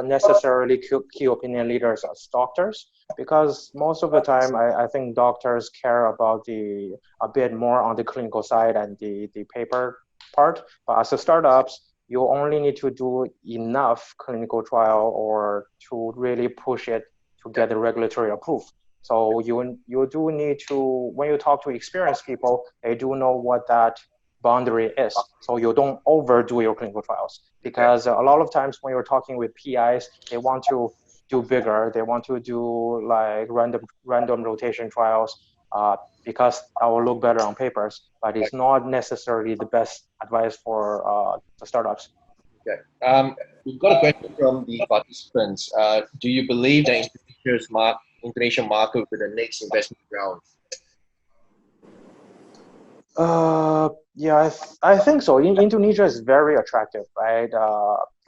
Speaker 5: necessarily key opinion leaders as doctors, because most of the time I think doctors care about a bit more on the clinical side and the paper part. But as a startups, you only need to do enough clinical trial or to really push it to get the regulatory approved. So you do need to, when you talk to experienced people, they do know what that boundary is. So you don't overdo your clinical trials, because a lot of times when you're talking with PIs, they want to do bigger. They want to do like random rotation trials because that will look better on papers, but it's not necessarily the best advice for the startups.
Speaker 2: Okay. We've got a question from the participants. Do you believe that Indonesian market will be the next investment round?
Speaker 5: Yeah, I think so. Indonesia is very attractive, right?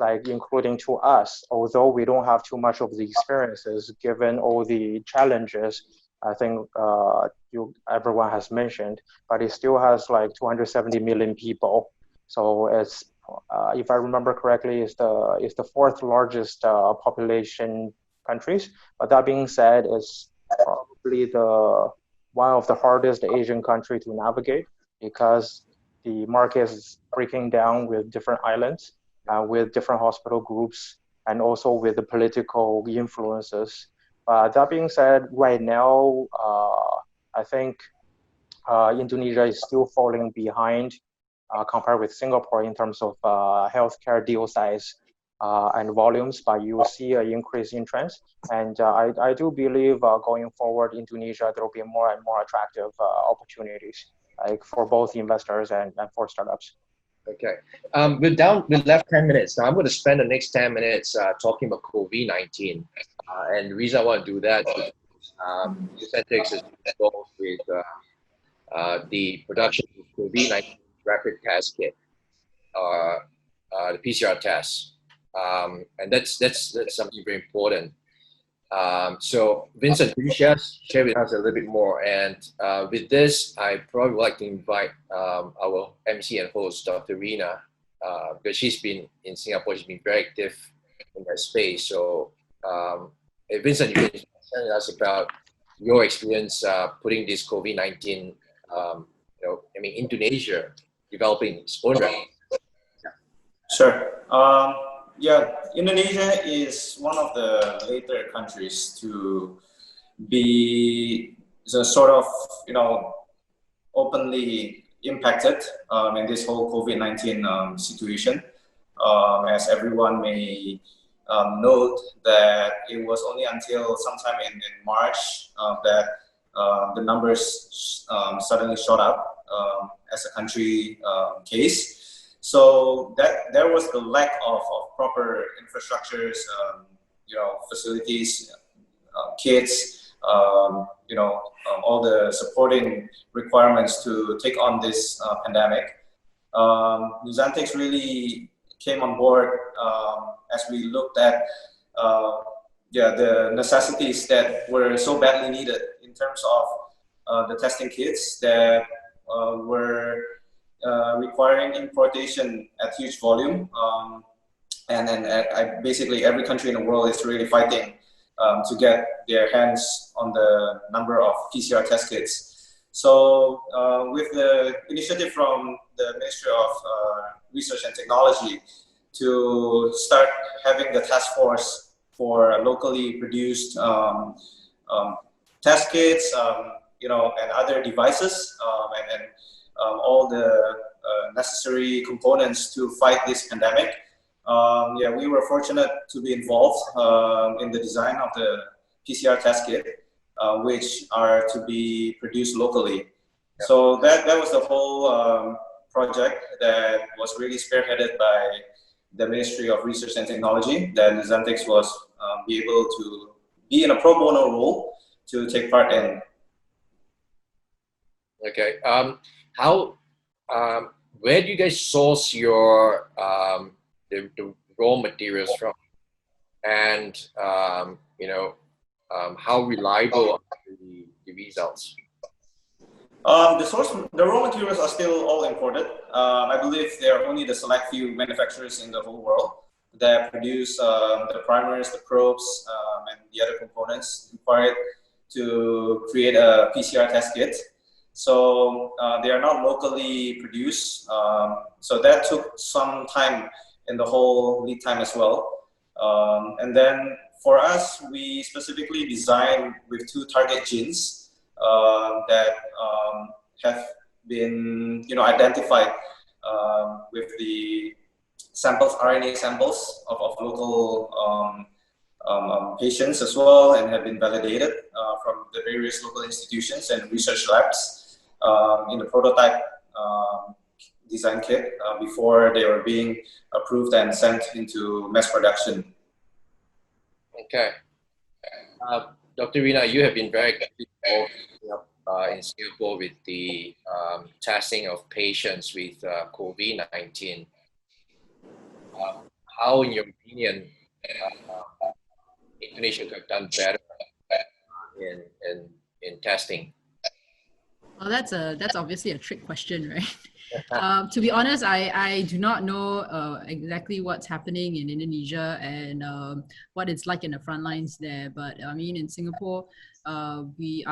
Speaker 5: Like including to us, although we don't have too much of the experiences given all the challenges, I think everyone has mentioned, but it still has like 270 million people. So it's, if I remember correctly, it's the fourth largest population countries. But that being said, it's probably one of the hardest Asian country to navigate, because the market is breaking down with different islands, with different hospital groups, and also with the political influences. That being said, right now, I think Indonesia is still falling behind compared with Singapore in terms of healthcare deal size and volumes, but you will see an increase in trends. And I do believe going forward, Indonesia, there will be more and more attractive opportunities, like for both investors and for startups.
Speaker 2: Okay. We're left 10 minutes. Now I'm going to spend the next 10 minutes talking about COVID-19. And the reason I want to do that is Nusantics is involved with the production of COVID-19 rapid test kit, the PCR test. And that's something very important. So Vincent, could you share with us a little bit more? And with this, I probably would like to invite our MC and host, Dr. Rina, because she's been in Singapore, she's been very active in that space. So hey, Vincent, you can tell us about your experience putting this COVID-19, Indonesia developing its own vaccine.
Speaker 4: Sure. Yeah, Indonesia is one of the later countries to be the sort of, openly impacted in this whole COVID-19 situation. As everyone may note that it was only until sometime in March that the numbers suddenly shot up as a country case. So that there was the lack of proper infrastructures, facilities, kits, all the supporting requirements to take on this pandemic. Nusantics really came on board as we looked at the necessities that were so badly needed in terms of the testing kits that were requiring importation at huge volume. And then basically every country in the world is really fighting to get their hands on the number of PCR test kits. So with the initiative from the Ministry of Research and Technology to start having the task force for locally produced test kits, and other devices, and all the necessary components to fight this pandemic. We were fortunate to be involved in the design of the PCR test kit, which are to be produced locally. Yeah. So that was the whole project that was really spearheaded by the Ministry of Research and Technology, that Nusantics was be able to be in a pro bono role to take part in.
Speaker 2: Okay. Where do you guys source your the raw materials from, and how reliable are the results?
Speaker 4: The raw materials are still all imported. I believe there are only the select few manufacturers in the whole world that produce the primers, the probes, and the other components required to create a PCR test kit. So they are not locally produced. So that took some time in the whole lead time as well. And then for us, we specifically designed with 2 target genes that have been identified with the samples, RNA samples of local patients as well, and have been validated from the various local institutions and research labs in the prototype design kit before they were being approved and sent into mass production.
Speaker 2: Okay. Dr. Rina, you have been very active in Singapore with the testing of patients with COVID-19. How, in your opinion, Indonesia could have done better in testing?
Speaker 1: Well, that's obviously a trick question, right? To be honest, I do not know exactly what's happening in Indonesia and what it's like in the front lines there. But I mean, in Singapore, the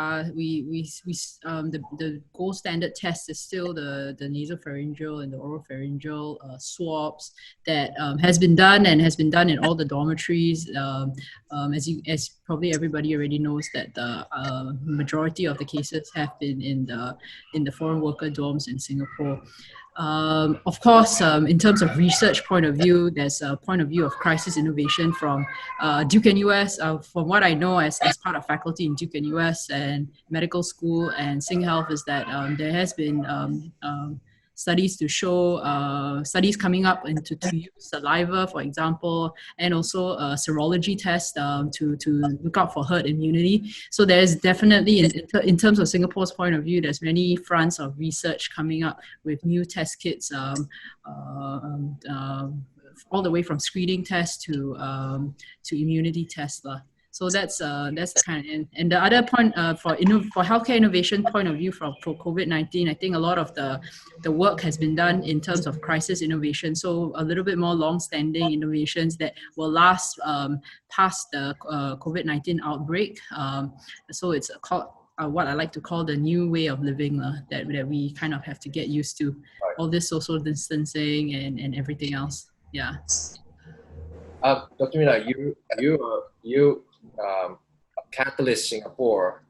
Speaker 1: gold standard test is still the nasopharyngeal and the oropharyngeal swabs that has been done in all the dormitories. As probably everybody already knows, that the majority of the cases have been in the foreign worker dorms in Singapore. Of course, in terms of research point of view, there's a point of view of crisis innovation from Duke and US. From what I know as part of faculty in Duke and US and medical school and Sing Health, is that there has been studies to show, studies coming up into to use saliva, for example, and also serology tests to look out for herd immunity. So there's definitely, in terms of Singapore's point of view, there's many fronts of research coming up with new test kits, all the way from screening tests to immunity tests. So that's the kind of, and the other point for healthcare innovation point of view for COVID-19, I think a lot of the work has been done in terms of crisis innovation. So a little bit more long-standing innovations that will last past the COVID-19 outbreak. So it's called what I like to call the new way of living that we kind of have to get used to. All this social distancing and everything else. Yeah.
Speaker 2: Dr. Mina, you Catalyst Singapore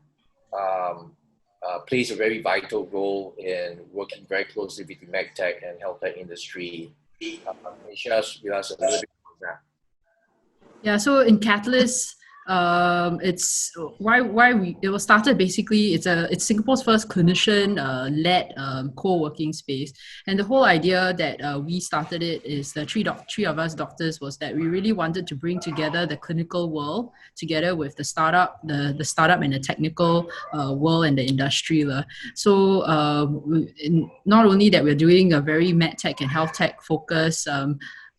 Speaker 2: plays a very vital role in working very closely with the medtech and health tech industry. Can you share with us a little bit about that?
Speaker 1: Yeah, so in Catalyst, it's it was started basically. It's Singapore's first clinician led co-working space, and the whole idea that we started it is the three of us doctors was that we really wanted to bring together the clinical world together with the startup, the startup and the technical world and the industry. So not only that we're doing a very medtech and health tech focus.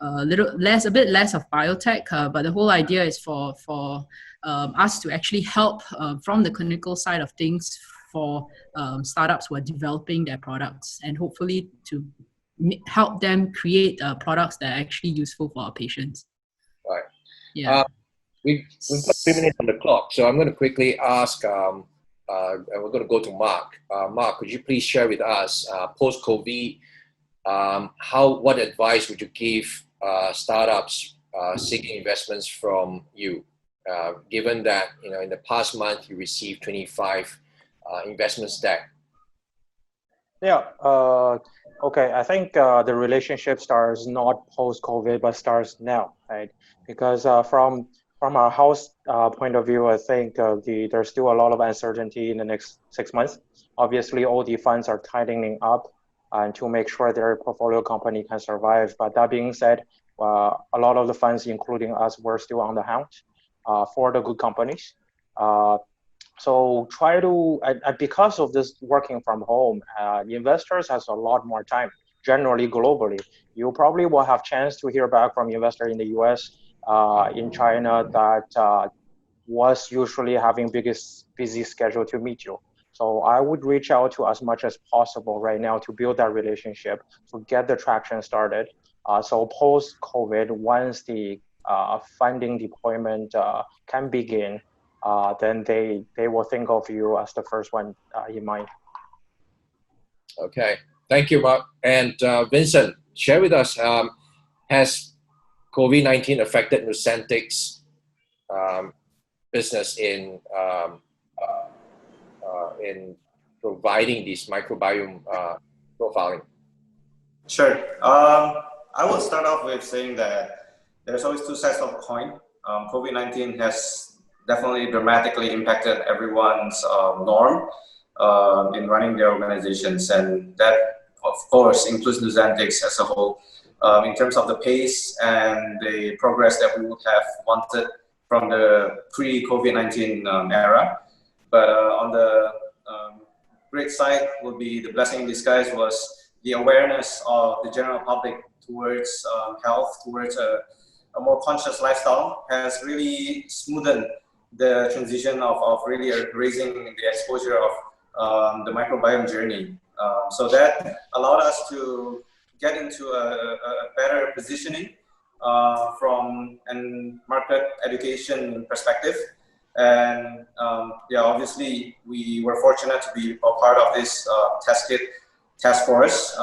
Speaker 1: A bit less of biotech, but the whole idea is for us to actually help from the clinical side of things for startups who are developing their products, and hopefully to help them create products that are actually useful for our patients.
Speaker 2: Right.
Speaker 1: Yeah.
Speaker 2: We've got 3 minutes on the clock, so I'm going to quickly ask, and we're going to go to Mark. Mark, could you please share with us post-COVID? What advice would you give startups seeking investments from you, given that in the past month you received 25 investment stack?
Speaker 5: Yeah. Okay. I think the relationship starts not post-COVID, but starts now, right? Because from our house point of view, I think there's still a lot of uncertainty in the next 6 months. Obviously, all the funds are tightening up and to make sure their portfolio company can survive. But that being said, a lot of the funds, including us, were still on the hunt for the good companies. So try to, because of this working from home, investors has a lot more time, generally globally. You probably will have chance to hear back from investor in the US, in China that was usually having busy schedule to meet you. So I would reach out to as much as possible right now to build that relationship, to get the traction started. So post-COVID, once the funding deployment can begin, then they will think of you as the first one in mind.
Speaker 2: Okay, thank you, Mark. And Vincent, share with us, has COVID-19 affected Nusantics business in providing this microbiome profiling?
Speaker 4: Sure. I will start off with saying that there's always two sides of a coin. COVID-19 has definitely dramatically impacted everyone's norm in running their organizations, and that, of course, includes Nusantics as a whole, in terms of the pace and the progress that we would have wanted from the pre-COVID-19 era. But on the great side would be the blessing in disguise was the awareness of the general public towards health, towards a more conscious lifestyle, has really smoothened the transition of really raising the exposure of the microbiome journey. So that allowed us to get into a better positioning from a market education perspective. And yeah, obviously we were fortunate to be a part of this test kit task force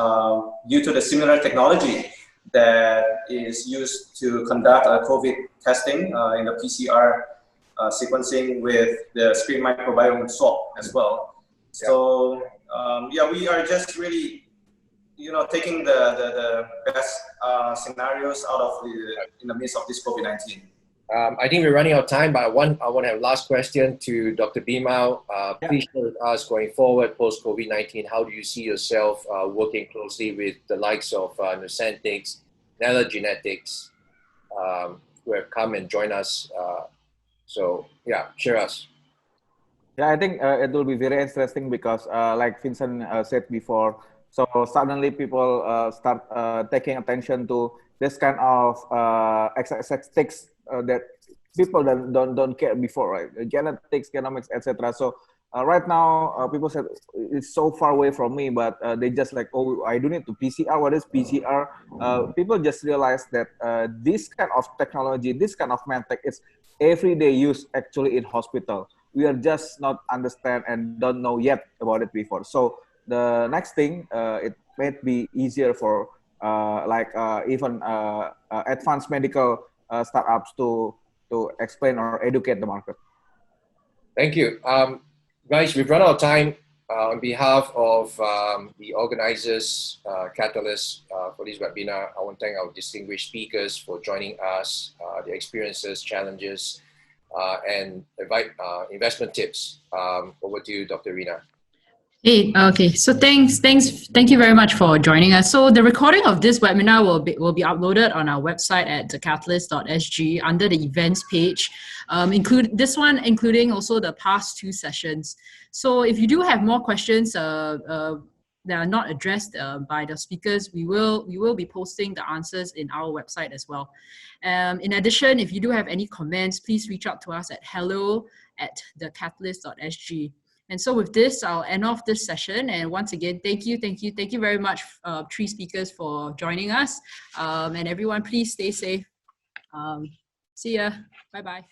Speaker 4: due to the similar technology that is used to conduct COVID testing in the PCR sequencing with the screen microbiome swab as well. Yeah. So yeah, we are just really, taking the best scenarios out of in the midst of this COVID-19.
Speaker 2: I think we're running out of time, but I want to have last question to Dr. Bimau. Please share with us going forward post COVID-19. How do you see yourself working closely with the likes of Nusantics, Nella Genetics, who have come and joined us? So yeah, share us.
Speaker 3: Yeah, I think it will be very interesting because, like Vincent said before, so suddenly people start taking attention to this kind of XXX that people don't care before, right? Genetics, genomics, etc. So right now, people said it's so far away from me, but they just like, oh, I do need to PCR. What is PCR? People just realize that this kind of technology, this kind of medtech, is everyday use actually in hospital. We are just not understand and don't know yet about it before. So the next thing, it might be easier for even advanced medical startups to explain or educate the market.
Speaker 2: Thank you. Guys, we've run out of time. On behalf of the organizers, Catalyst, for this webinar, I want to thank our distinguished speakers for joining us, their experiences, challenges, and investment tips. Over to you, Dr. Rina.
Speaker 1: Hey, okay. So thank you very much for joining us. So the recording of this webinar will be uploaded on our website at thecatalyst.sg under the events page, including also the past 2 sessions. So if you do have more questions that are not addressed by the speakers, we will be posting the answers in our website as well. In addition, if you do have any comments, please reach out to us at hello@thecatalyst.sg. And so with this, I'll end off this session. And once again, thank you very much, 3 speakers, for joining us. And everyone, please stay safe. See ya. Bye-bye.